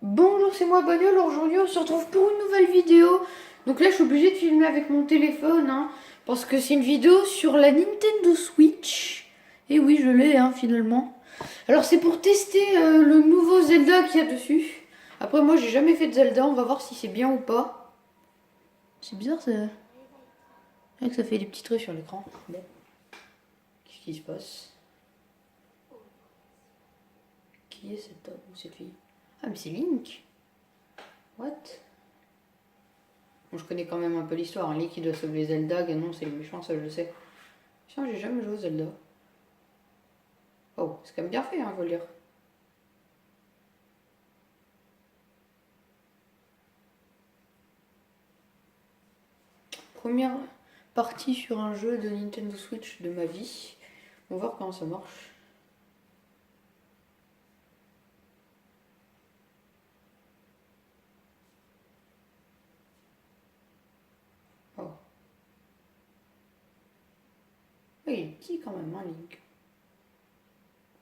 Bonjour, c'est moi Bagnole. Aujourd'hui, on se retrouve pour une nouvelle vidéo. Donc là, je suis obligée de filmer avec mon téléphone, hein, parce que c'est une vidéo sur la Nintendo Switch. Et oui, je l'ai, hein, finalement. Alors, c'est pour tester le nouveau Zelda qu'il y a dessus. Après, moi, j'ai jamais fait de Zelda. On va voir si c'est bien ou pas. C'est bizarre, ça. C'est vrai que ça fait des petits traits sur l'écran. Bon. Qu'est-ce qui se passe? Qui est cet homme ou cette fille? Ah, mais c'est Link. What? Bon, je connais quand même un peu l'histoire. Un Link qui doit sauver Zelda, Ganon c'est le méchant, ça je le sais. Tiens, j'ai jamais joué au Zelda. Oh, c'est quand même bien fait, hein, faut le dire. Première partie sur un jeu de Nintendo Switch de ma vie. On va voir comment ça marche. Oh. Oh, il est petit quand même, hein, Link.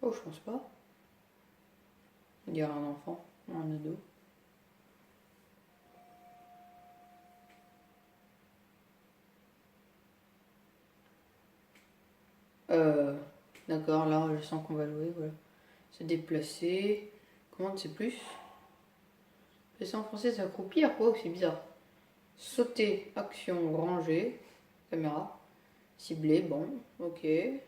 Oh, je pense pas. On dirait un enfant, un ado. D'accord, là, je sens qu'on va jouer, voilà. Se déplacer. Commande, c'est plus. Placer en français, c'est accroupir. Oh, c'est bizarre. Sauter, action, ranger. Caméra. Cibler, bon, ok. Je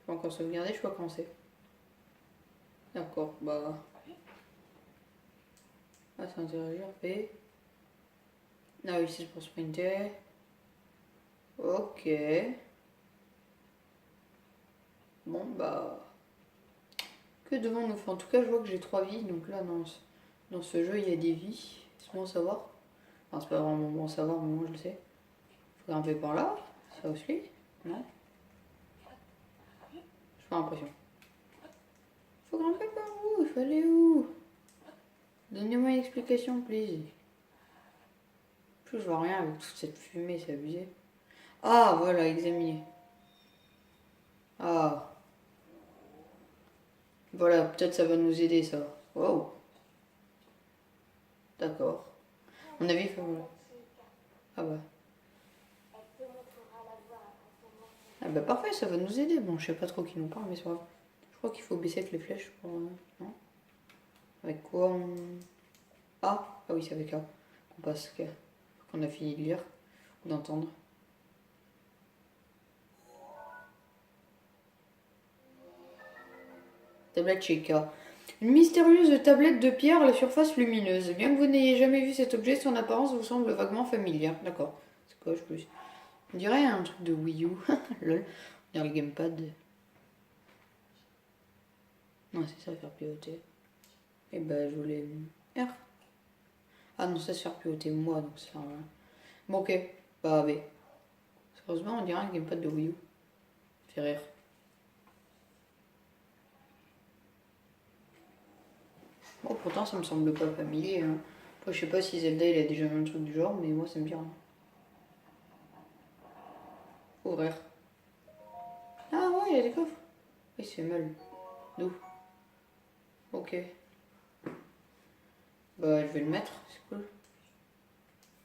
peux encore sauvegarder, je peux commencer. D'accord, bah. Ah, c'est interagir, P. Ah oui, c'est pour sprinter. Ok. Bon, bah. Que devons-nous faire? En tout cas, je vois que j'ai 3 vies, donc là, dans ce jeu, il y a des vies. C'est bon à savoir. Enfin, c'est pas vraiment bon à savoir, mais moi, je le sais. Faut grimper par là. Ça aussi. Non? J'ai pas l'impression. Faut grimper par où? Il faut aller où? Donnez-moi une explication, please. Plus je vois rien avec toute cette fumée, c'est abusé. Ah, voilà, examiner. Ah, voilà, peut-être ça va nous aider, ça. Wow, d'accord. On avait fait, voilà. Ah bah. Ah bah parfait, ça va nous aider. Bon, je sais pas trop qui nous parle, mais c'est pas grave. Je crois qu'il faut baisser avec les flèches pour... non? Avec quoi on... Ah oui, c'est avec A. On passe qu'on a fini de lire ou d'entendre. Tablette Sheikah. Une mystérieuse tablette de pierre à la surface lumineuse. Bien que vous n'ayez jamais vu cet objet, son apparence vous semble vaguement familière. D'accord. C'est quoi, je plus? On dirait un truc de Wii U. Lol. On dirait le gamepad. Non, c'est ça, faire pivoter. Et bah, je voulais R. Ah non, ça, c'est faire pivoter moi, donc c'est un... Bon, ok. Bah, B. Sérieusement, on dirait un gamepad de Wii U. Fait rire. Bon, pourtant, ça me semble pas familier. Hein. Après, je sais pas si Zelda, il a déjà vu un truc du genre, mais moi, ça me dit rien. Ouvrir. Ah ouais, il y a des coffres. Oui, c'est mal. D'où? Ok. Bah, je vais le mettre, c'est cool.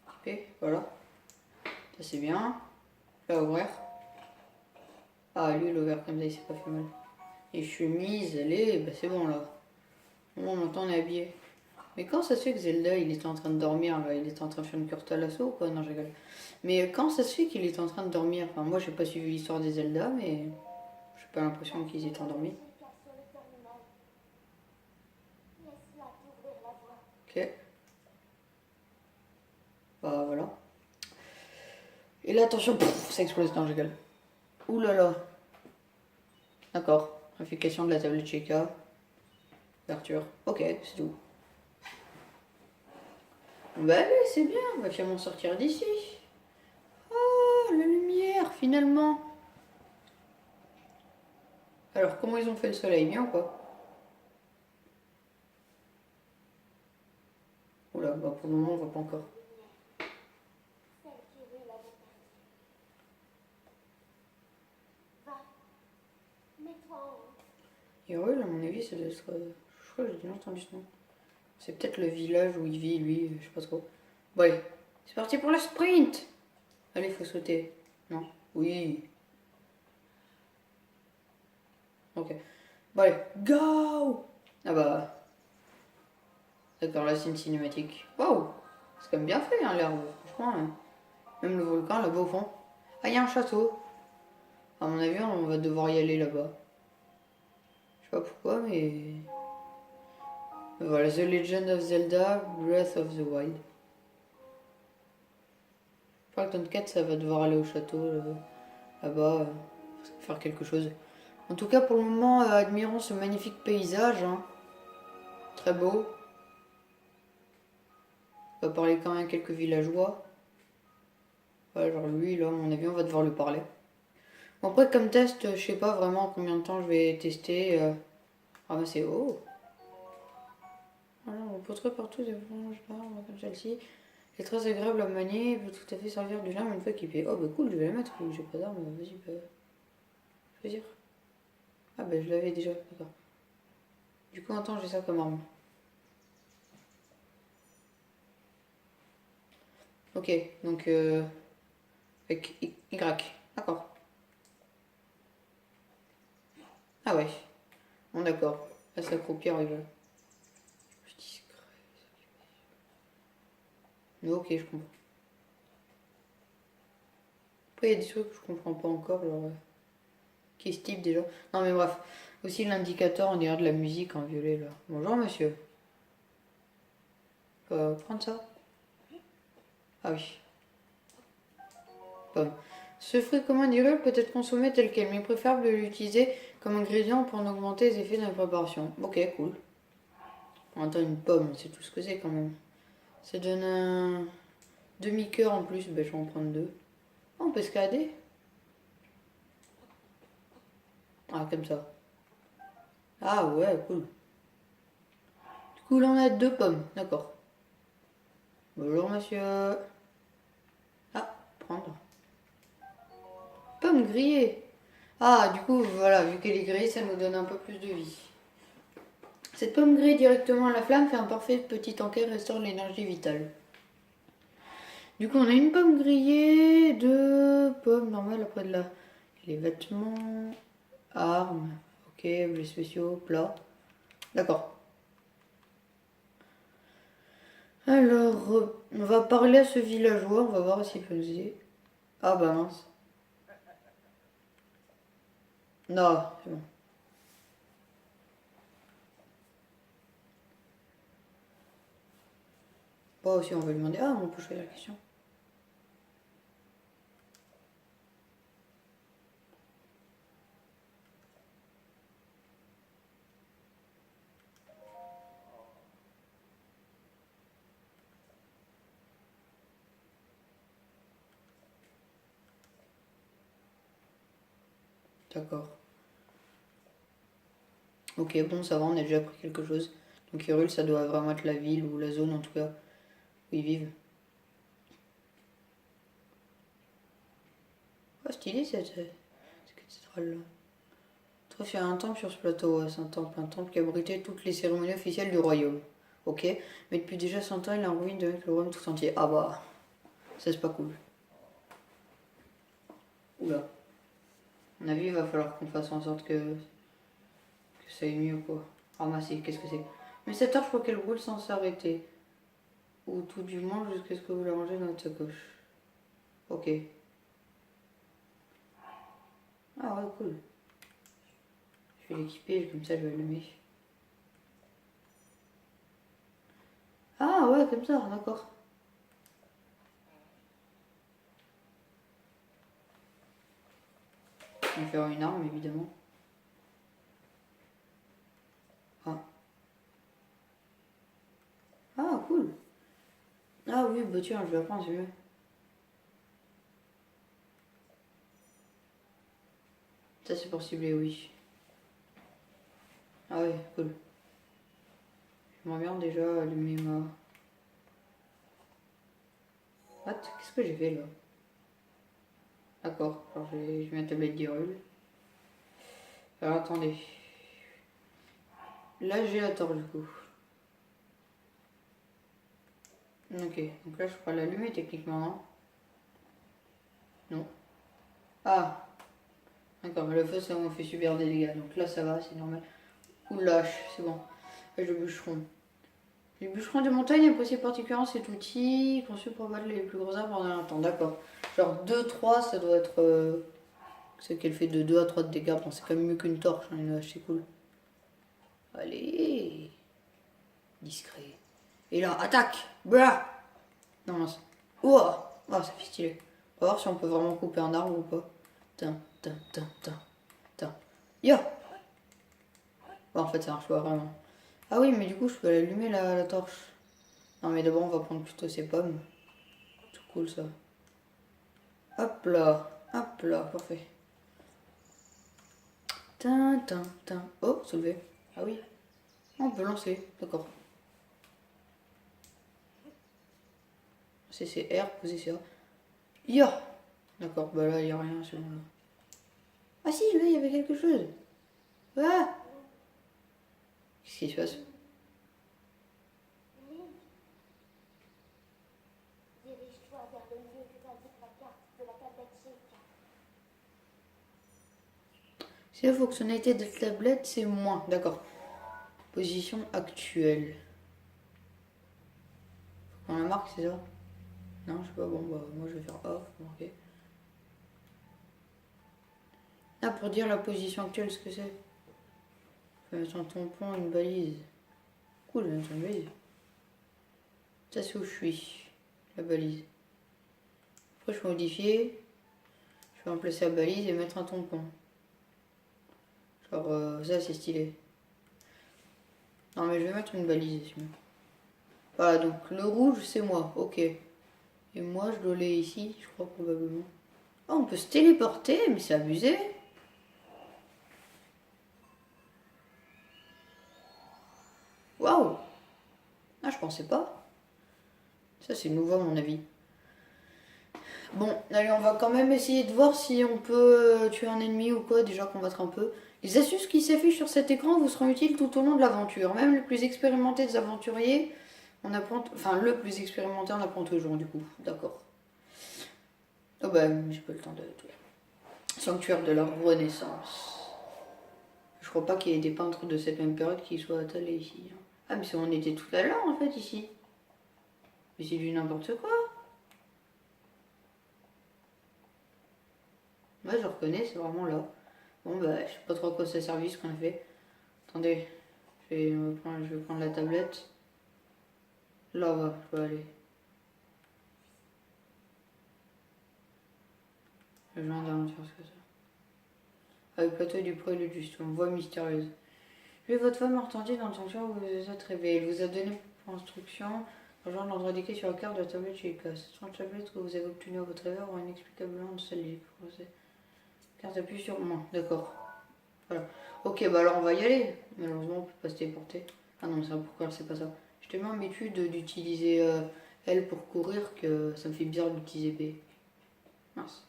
Ok, voilà. Ça, c'est bien. Là, ouvrir. Ah, lui, il a ouvert comme ça, il s'est pas fait mal. Et chemise, allez, bah c'est bon, là. Bon, maintenant, on est habillé. Mais quand ça se fait que Zelda, il était en train de dormir, là? Il était en train de faire une cure à l'assaut ou quoi? Non, je rigole. Mais quand ça se fait qu'il était en train de dormir? Enfin, moi, j'ai pas suivi l'histoire des Zelda, mais j'ai pas l'impression qu'ils étaient endormis. Ok. Bah, voilà. Et là, attention, pff, ça explose. Non, je rigole. Ouh là là. D'accord. Application de la tablette Sheikah. Ouverture. Ok, c'est tout. Bah allez, c'est bien. On va finalement sortir d'ici. Oh, la lumière, finalement. Alors, comment ils ont fait le soleil? Bien ou quoi? Oula, bah pour le moment, on voit pas encore. Hyrule, à mon avis, ça doit être. Je crois que j'ai déjà entendu ce nom. C'est peut-être le village où il vit, lui, je sais pas trop. Bon, allez, c'est parti pour le sprint. Allez, faut sauter. Non? Oui. Ok. Bon, allez, go! Ah bah. D'accord, là c'est une cinématique. Waouh! C'est quand même bien fait, hein, l'herbe. Franchement, hein. Même le volcan là-bas au fond. Ah, il y a un château. À mon avis, on va devoir y aller là-bas. Je sais pas pourquoi, mais. Voilà, The Legend of Zelda, Breath of the Wild. Je crois que dans le 4, ça va devoir aller au château là-bas, faire quelque chose. En tout cas, pour le moment, admirons ce magnifique paysage. Hein. Très beau. On va parler quand même à quelques villageois. Ouais, genre lui, là, à mon avis, on va devoir lui parler. Bon, après, comme test, je sais pas vraiment combien de temps je vais tester. Ramasser. Oh! Voilà, on poterait partout des branches d'arbres comme celle-ci. C'est très agréable à manier, il peut tout à fait servir de lame une fois qu'il est. Oh bah cool, je vais la mettre, vu que j'ai pas d'arme, vas-y, bah, choisir. Ah bah je l'avais déjà, d'accord. Du coup, attends, j'ai ça comme arme. Ok, donc avec Y, d'accord. Ah ouais, bon d'accord. Là, s'accroupir, il va. Discret. Ok, je comprends. Après, il y a des trucs que je comprends pas encore, genre. Qui est ce type déjà? Non mais bref. Aussi l'indicateur, on dirait de la musique en violet là. Bonjour monsieur. Prendre ça? Ah oui. Pomme. Ce fruit commun d'Hyrule peut être consommé tel quel, mais préférable de l'utiliser comme ingrédient pour en augmenter les effets de la préparation. Ok, cool. Attends, une pomme, c'est tout ce que c'est quand même. Ça donne un demi-cœur en plus, ben, je vais en prendre deux. Oh, on peut escalader? Ah, comme ça. Ah ouais, cool. Du coup, là on a deux pommes, d'accord. Bonjour monsieur. Ah, prendre. Pomme grillée. Ah, du coup, voilà, vu qu'elle est grillée, ça nous donne un peu plus de vie. Cette pomme grillée directement à la flamme fait un parfait petit encas et restaure l'énergie vitale. Du coup, on a une pomme grillée, deux pommes normales après de la. Les vêtements, armes, ok, objets spéciaux, plats. D'accord. Alors, on va parler à ce villageois, on va voir s'il peut nous aider. Ah bah mince. Non, c'est bon. Pas aussi, on va lui demander. Ah, on peut choisir la question. D'accord. Ok, bon, ça va, on a déjà appris quelque chose. Donc Hyrule, ça doit vraiment être la ville ou la zone en tout cas où ils vivent. Oh, stylé cette cathédrale-là. Trouve il y a un temple sur ce plateau, ouais, c'est un temple qui abritait toutes les cérémonies officielles du royaume. Ok, mais depuis déjà 100 ans, il est en ruine avec le royaume tout entier. Ah bah, ça c'est pas cool. Oula. À mon avis, il va falloir qu'on fasse en sorte que ça aille mieux quoi. Ramasser, qu'est-ce que c'est? Mais cette heure, je crois qu'elle roule sans s'arrêter. Ou tout du moins jusqu'à ce que vous la rangez dans votre sacoche. Ok. Ah ouais, cool. Je vais l'équiper, comme ça je vais allumer. Ah ouais, comme ça, d'accord. On va faire une arme, évidemment. Ah. Ah, cool. Ah oui, bah tiens, je vais la prendre, c'est mieux. Ça, c'est pour cibler, oui. Ah ouais, cool. J'aimerais bien déjà allumer ma... What? Qu'est-ce que j'ai fait, là? D'accord, alors je mets la tablette d'Hyrule. Alors, attendez. Là, j'ai la torche, du coup. Ok, donc là, je pourrais l'allumer, techniquement, non? Non. Ah, d'accord, mais le feu, ça m'a fait subir des dégâts. Donc là, ça va, c'est normal. Ou lâche, c'est bon. Page de bûcheron. Les bûcherons de montagne apprécient particulièrement cet outil, conçu pour battre les plus gros arbres en un temps. D'accord. Genre 2-3, ça doit être... c'est qu'elle fait de 2 à 3 de dégâts. Bon, c'est quand même mieux qu'une torche, hein, une hache, c'est cool. Allez. Discret. Et là, attaque. Blah. Non, mince. Ouah. Ah, ça fait stylé. On va voir si on peut vraiment couper un arbre ou pas. Tin, tin, tin, tin, tin. Yo. Bon, en fait, ça marche pas vraiment. Ah oui, mais du coup, je peux allumer la torche. Non, mais d'abord, on va prendre plutôt ces pommes. C'est cool, ça. Hop là, parfait. Tin, tin, tin. Oh, soulevé. Ah oui. On peut lancer, d'accord. C'est R, poser c'est A. Ya. D'accord, bah là, il n'y a rien, c'est bon là. Ah si, là, il y avait quelque chose. Ah. Qu'est-ce qui se passe? Dirige-toi vers le lieu que t'indique la carte de la tablette Sheikah. Si la fonctionnalité de tablette, c'est moins. D'accord. Position actuelle. Faut qu'on la marque, c'est ça? Non, je sais pas, bon, bah, moi, je vais faire off, marquer. Ah, pour dire la position actuelle, ce que c'est. Faut mettre un tampon, une balise. Cool, je vais mettre une balise. Ça, c'est où je suis. La balise. Après, je peux modifier. Je peux remplacer la balise et mettre un tampon. Genre, ça, c'est stylé. Non, mais je vais mettre une balise ici. Voilà, donc le rouge, c'est moi. Ok. Et moi, je dois aller ici, je crois, probablement. Oh, on peut se téléporter, mais c'est abusé. Waouh. Ah, je pensais pas. Ça, c'est nouveau, à mon avis. Bon, allez, on va quand même essayer de voir si on peut tuer un ennemi ou quoi, déjà combattre un peu. Les astuces qui s'affichent sur cet écran vous seront utiles tout au long de l'aventure. Même le plus expérimenté des aventuriers, on apprend... Enfin, le plus expérimenté, on apprend toujours, du coup. D'accord. Oh bah, j'ai pas le temps de tout. Sanctuaire de la Renaissance. Je crois pas qu'il y ait des peintres de cette même période qui soient allés ici. Ah, mais c'est où on était tout à l'heure, en fait, ici. Mais c'est du n'importe quoi. Ouais, je reconnais, c'est vraiment là. Bon, bah, je sais pas trop à quoi ça servait ce qu'on a fait. Attendez, je vais prendre la tablette. Là, va, je peux aller. Le genre d'aventure, c'est ça. Avec plateau du prélude, justement, voix mystérieuse. Puis votre femme a entendu dans le sanctuaire où vous vous êtes réveillé. Elle vous a donné pour instruction rejoindre l'endroit indiqué sur la carte de la tablette chez Lucas. Cette tablette que vous avez obtenue à votre réveil aura inexplicablement de celle carte appuie sur moi. D'accord. Voilà. Ok, bah alors on va y aller. Malheureusement, on peut pas se téléporter. Ah non, ça pourquoi c'est pas ça. J'ai tellement l'habitude d'utiliser L pour courir que ça me fait bizarre d'utiliser B. Mince.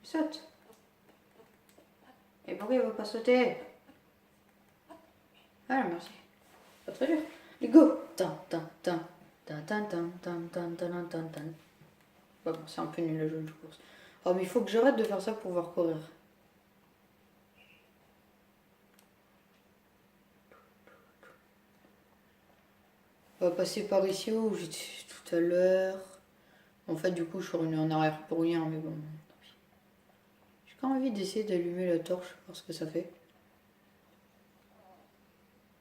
Saute. Et pourquoi il va pas sauter? Ah merci. Pas très dur. Let's go. Tin, tin, tin. Tin, tin, tin, tin, tin, tin, tin, tin. Ouais, bon, c'est un peu nul le jeu de course. Oh, mais il faut que j'arrête de faire ça pour pouvoir courir. On va passer par ici où j'étais tout à l'heure. En fait, du coup, je suis revenu en arrière pour rien, mais bon. J'ai quand même envie d'essayer d'allumer la torche, voir ce que ça fait.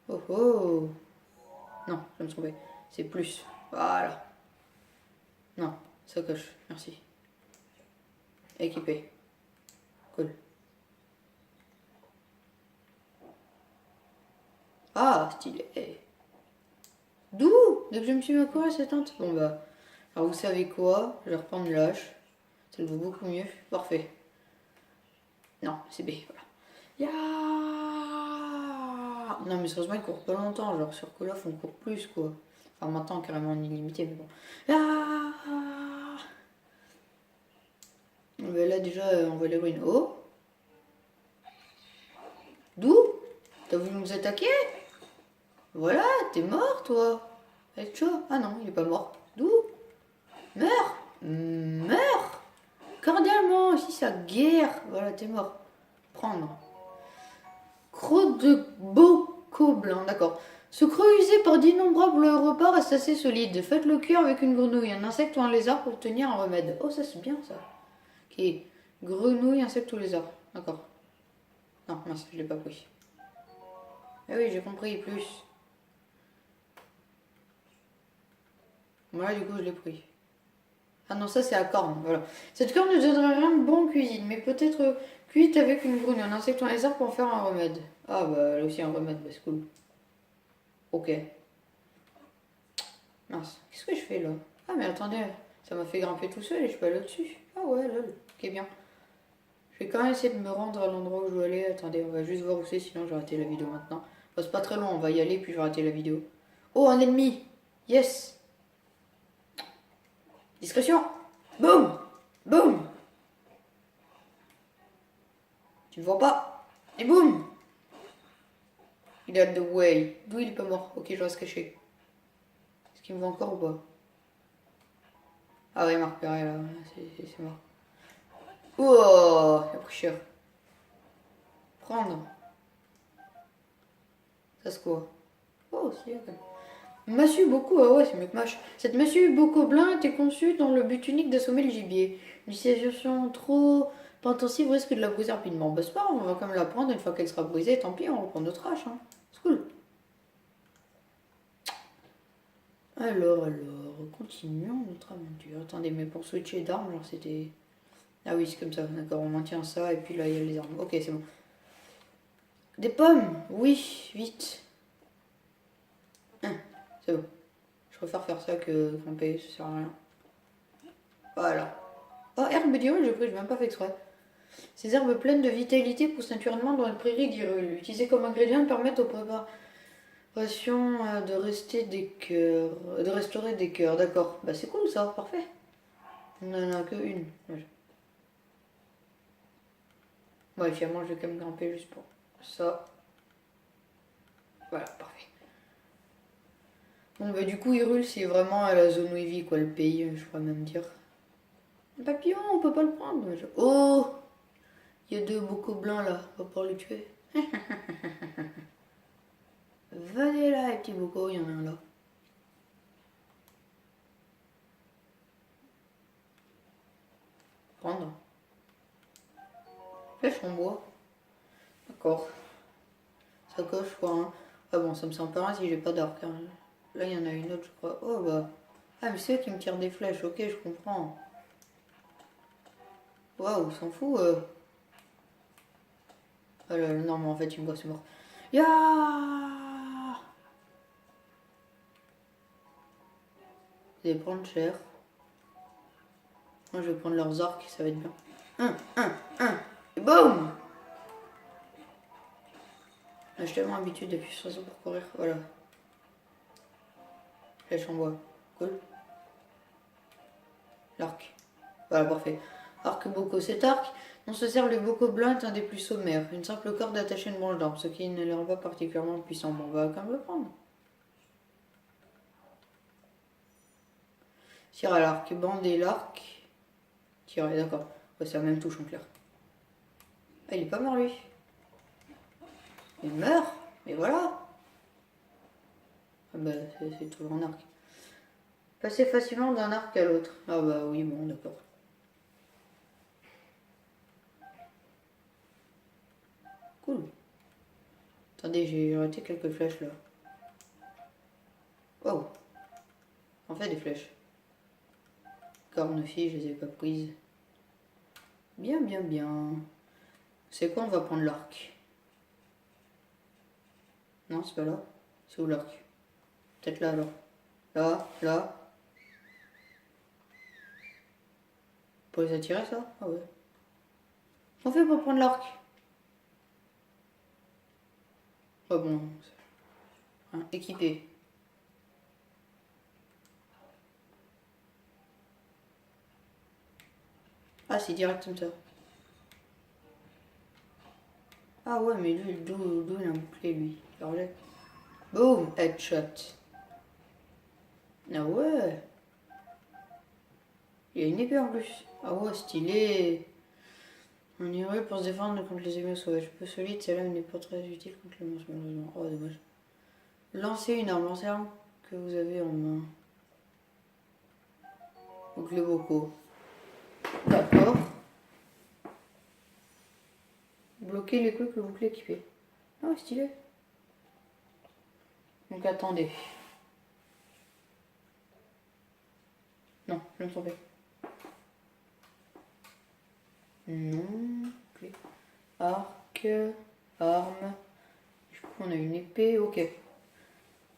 Oh oh. Non, je me trompais. C'est plus. Voilà. Non, ça coche. Merci. Équipé. Cool. Ah, stylé. D'où? Dès que je me suis mis à courir, c'est tente. Bon bah. Alors vous savez quoi? Je vais reprendre l'âge. Ça le vaut beaucoup mieux. Parfait. Non, c'est B. Voilà. Ya. Non mais sérieusement, il court pas longtemps. Genre sur Call of, on court plus quoi. Enfin maintenant carrément en illimité, mais bon. Ya. Là déjà, on voit les ruines. Oh. D'où? T'as voulu nous attaquer? Voilà, t'es mort, toi. Avec chaud. Ah non, il est pas mort. D'où? Meurs. Meurs. Cordialement, ici ça guerre. Voilà, t'es mort. Prendre. Croûte de bocaux blanc, d'accord. Ce creux usé par d'innombrables repas reste assez solide. Faites-le cuire avec une grenouille, un insecte ou un lézard pour obtenir un remède. Oh, ça c'est bien ça. Ok. Grenouille, insecte ou lézard. D'accord. Non, mince, je l'ai pas pris. Ah oui, j'ai compris, plus. Voilà, du coup, je l'ai pris. Ah non, ça c'est à corne, voilà. Cette corne ne donnerait rien de bon en cuisine, mais peut-être cuite avec une grenouille, un insecte ou un lézard pour en faire un remède. Ah bah, là aussi un remède, bah c'est cool. Ok. Mince, qu'est-ce que je fais là? Ah mais attendez, ça m'a fait grimper tout seul et je peux aller au-dessus. Ah ouais, lol, ok bien. Je vais quand même essayer de me rendre à l'endroit où je dois aller. Attendez, on va juste voir où c'est, sinon je vais arrêter la vidéo maintenant. Bah, c'est pas très long, on va y aller puis je vais arrêter la vidéo. Oh, un ennemi! Yes! Discrétion! Boum! Boum! Tu me vois pas? Et boum! Il est out the way. D'où il est pas mort? Ok, je reste caché. Est-ce qu'il me voit encore ou pas? Ah ouais, il m'a repéré là, c'est mort. Oh, il a pris cher. Prendre. Ça c'est quoi? Oh, c'est ok. Massue beaucoup, ah ouais, c'est mieux que mâche. Cette massue beaucoup blanc était conçue dans le but unique d'assommer le gibier. Une situation trop intensive risque de la briser rapidement. Bah c'est pas grave, on va quand même la prendre une fois qu'elle sera brisée, tant pis, on reprend notre hache. Hein. C'est cool. Alors, continuons notre aventure. Attendez, mais pour switcher d'armes, genre c'était... Ah oui, c'est comme ça, d'accord, on maintient ça, et puis là, il y a les armes. Ok, c'est bon. Des pommes. Oui, vite. C'est bon. Je préfère faire ça que camper, ça sert à rien. Voilà. Oh, herbe d'Hyrule, j'ai même pas fait exprès. Ces herbes pleines de vitalité poussent naturellement dans les prairies d'Hyrule. Utilisées comme ingrédient permettent aux préparations de restaurer des cœurs. D'accord. Bah c'est cool ça, parfait. On en a que une. Ouais, finalement, je vais quand même grimper juste pour ça. Voilà, parfait. Bon, bah du coup, Hyrule, c'est vraiment à la zone où il vit, quoi, le pays, je pourrais même dire. Un papillon, on peut pas le prendre. Oh! Il y a deux bocaux blancs là, on va pouvoir les tuer. Venez là, les petits bocaux, il y en a un là. Prendre. Flèche en bois. D'accord. Ça coche quoi, hein. Ah bon, ça me semble pas rien si j'ai pas d'arc. Hein. Là, il y en a une autre, je crois. Oh bah. Ah, mais c'est eux qui me tirent des flèches, ok, je comprends. Waouh, s'en fout. Ah là, non, mais en fait, il me voit, c'est mort. Ya. Vous allez prendre cher. Moi, je vais prendre leurs arcs, ça va être bien. Un. Et boum! J'ai tellement l'habitude d'appuyer sur ça pour courir. Voilà. Flèche en bois. Cool. L'arc. Voilà, parfait. Arc bocaux. Cet arc dont se servent les bocaux blancs est un des plus sommaires. Une simple corde attachée à une branche d'arbre, ce qui ne les rend pas particulièrement puissants. Bon, on va quand même le prendre. Tire à l'arc. Bander l'arc. Tirer, d'accord. Ouais, c'est la même touche en clair. Ah, il est pas mort lui. Il meurt. Mais voilà. Ah bah, c'est toujours un arc. Passer facilement d'un arc à l'autre. Ah bah oui, bon, d'accord. Cool. Attendez, j'ai raté quelques flèches là. Wow. En fait, des flèches. Cornes-filles, je les ai pas prises. Bien. C'est quoi, on va prendre l'arc. Non, c'est pas là. C'est où l'arc? Peut-être là alors. Là. Pour les attirer ça? Ah ouais. On fait pour prendre l'arc. Oh bon. Hein, équipé. Ah, c'est direct comme ça. Ah ouais, mais lui, le dos il a un bouclier, lui. Regardez. Boom, headshot. Ah ouais. Il y a une épée en plus. Ah ouais, stylé. On irait pour se défendre contre les ennemis sauvages. Peu solide, celle-là n'est pas très utile contre les monstres, malheureusement. Oh, dommage. Lancez une arme, lancez l'arme que vous avez en main. Donc les bocaux. D'accord. Bloquez les coups avec le bouclier équipé. Ah ouais, stylé. Donc attendez. Non, je me trompais. Non. Clé. Arc. Arme. Du coup, on a une épée. Ok.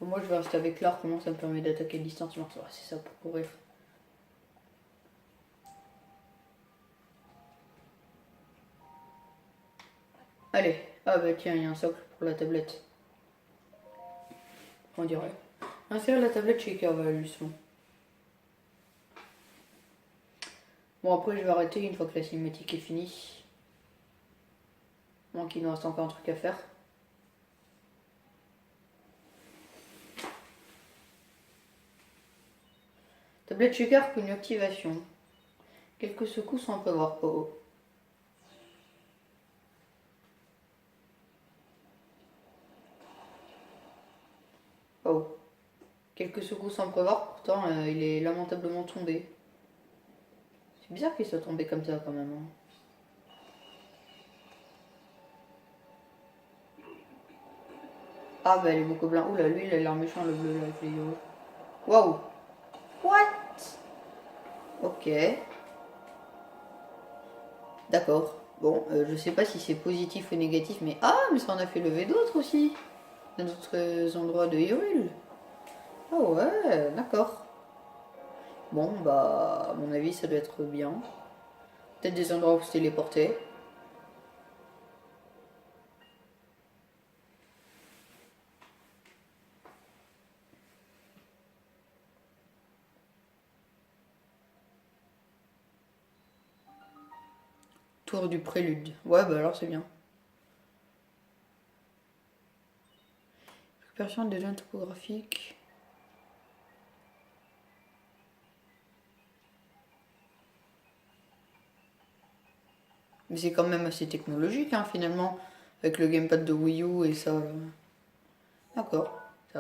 Bon, moi, je vais rester avec l'arc. Comment ça me permet d'attaquer à distance? C'est ça pour courir. Allez. Ah bah tiens, il y a un socle pour la tablette. On dirait. Insère la tablette chez Carval, justement. Bon, après, je vais arrêter une fois que la cinématique est finie. Moi, qu'il nous reste encore un truc à faire. Tablette shaker, une activation. Quelques secousses, on peut voir. Oh. Oh. Quelques secousses sans prévoir, pourtant il est lamentablement tombé. C'est bizarre qu'il soit tombé comme ça quand même. Hein. Ah bah les bocaux blancs. Oula, lui il a l'air méchant le bleu là avec les yeux. Waouh. What? Ok. D'accord. Bon, je sais pas si c'est positif ou négatif, mais ah, mais ça en a fait lever d'autres aussi. Dans d'autres endroits de Hyrule. Ah ouais, d'accord. Bon, bah, à mon avis, ça doit être bien. Peut-être des endroits où se téléporter. Tour du prélude. Ouais, bah alors c'est bien. Récupération des données topographiques. Mais c'est quand même assez technologique, hein, finalement. Avec le gamepad de Wii U et ça. D'accord. C'est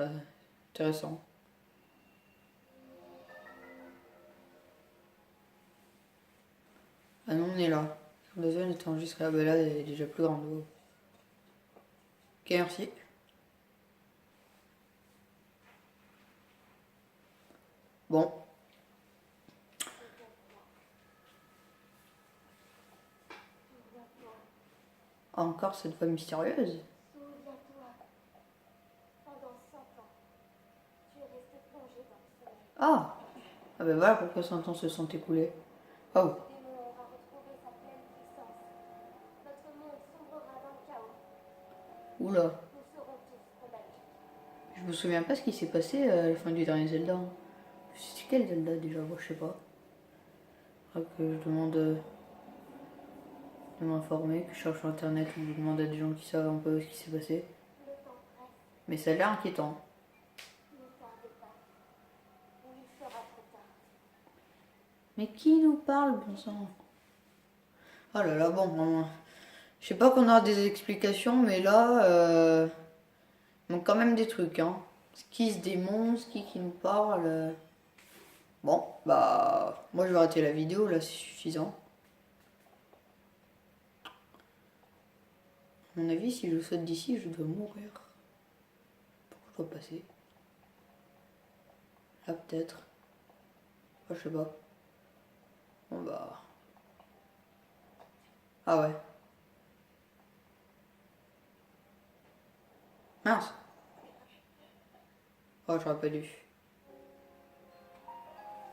intéressant. Ah non, on est là. La zone est enregistrée. Ah bah là, elle est déjà plus grande. Oh. Ok, merci. Bon. Encore cette voix mystérieuse. Souviens-toi, pendant 100 ans, tu es resté plongé dans le soleil. Ah. Ah bah voilà pourquoi 100 ans se sont écoulés. Oh. Le démon aura retrouvé sa pleine puissance. Notre monde sombrera dans le chaos. Oula. Nous serons tous condamnés. Je me souviens pas ce qui s'est passé à la fin du dernier Zelda. C'est quel Zelda déjà? Moi je sais pas. Faudra que je demande de m'informer, que je cherche sur internet ou je demande à des gens qui savent un peu ce qui s'est passé. Le temps presse, Mais ça a l'air inquiétant. ne tardez pas, ou il sera trop tard. Mais qui nous parle, bon sang? Oh là là, bon, je sais pas qu'on aura des explications, mais là, il manque quand même des trucs, hein. Qui se démonte, qui nous parle. Bon, bah, moi je vais arrêter la vidéo, là, c'est suffisant. À mon avis, si je saute d'ici, je dois mourir. Pourquoi je dois passer? Là, peut-être. Oh, je sais pas. Bon, bah... Ah ouais. Mince. Oh, j'aurais pas dû.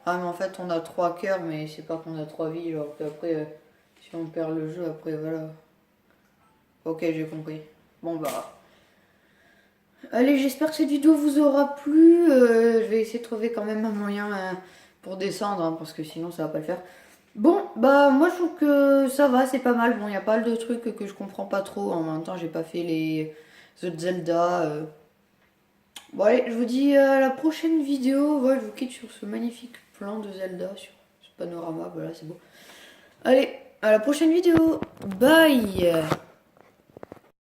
Ah, mais en fait, on a 3 cœurs, mais c'est pas qu'on a 3 vies, genre qu'après, si on perd le jeu, après, voilà. Ok, j'ai compris. Bon, bah... Allez, j'espère que cette vidéo vous aura plu. Je vais essayer de trouver quand même un moyen pour descendre, hein, parce que sinon, ça va pas le faire. Bon, bah moi je trouve que ça va, c'est pas mal. Bon, il y a pas mal de trucs que je comprends pas trop. En même temps, j'ai pas fait les autres Zelda. Bon, allez, je vous dis à la prochaine vidéo. Voilà, je vous quitte sur ce magnifique plan de Zelda, sur ce panorama. Voilà, c'est beau. Allez, à la prochaine vidéo. Bye!